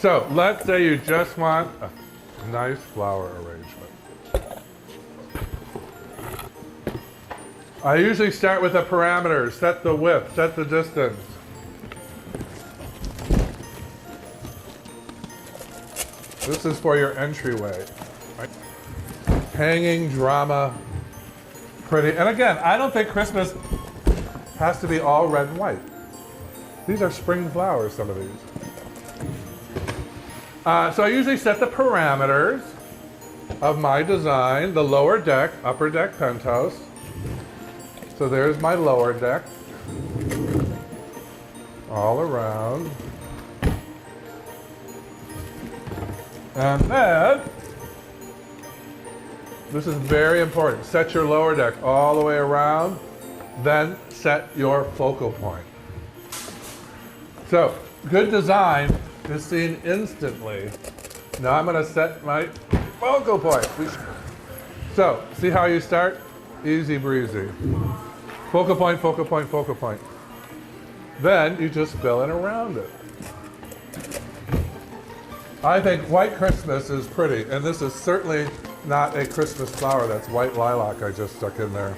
So let's say you just want a nice flower arrangement. I usually start with the parameters, set the width, set the distance. This is for your entryway. Right? Hanging, drama, pretty. And again, I don't think Christmas has to be all red and white. These are spring flowers, some of these. So I usually set the parameters of my design, the lower deck, upper deck, penthouse. So there's my lower deck, all around. And then, this is very important, set your lower deck all the way around, then set your focal point. So, good design is seen instantly. Now I'm going to set my focal point. So, see how you start? Easy breezy. Focal point, focal point, focal point. Then you just fill in around it. I think white Christmas is pretty, and this is certainly not a Christmas flower. That's white lilac I just stuck in there.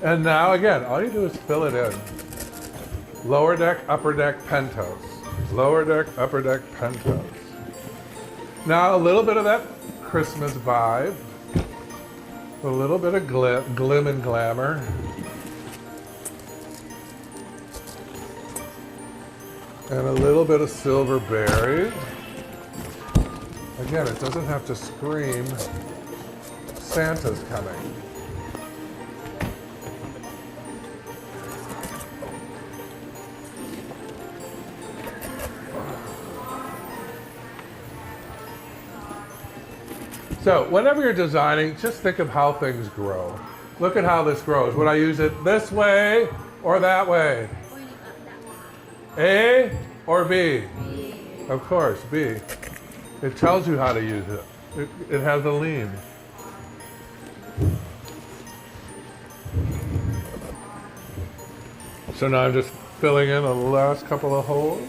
And now again, all you do is fill it in. Lower deck, upper deck, penthouse. Lower deck, upper deck, penthouse. Now a little bit of that Christmas vibe. A little bit of glim and glamour. And a little bit of silver berries. Again, it doesn't have to scream Santa's coming. So whenever you're designing, just think of how things grow. Look at how this grows. Would I use it this way or that way? A or B? B. Of course, B. It tells you how to use it. It has a lean. So now I'm just filling in the last couple of holes.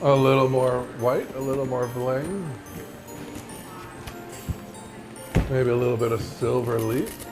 A little more white, a little more bling. Maybe a little bit of silver leaf.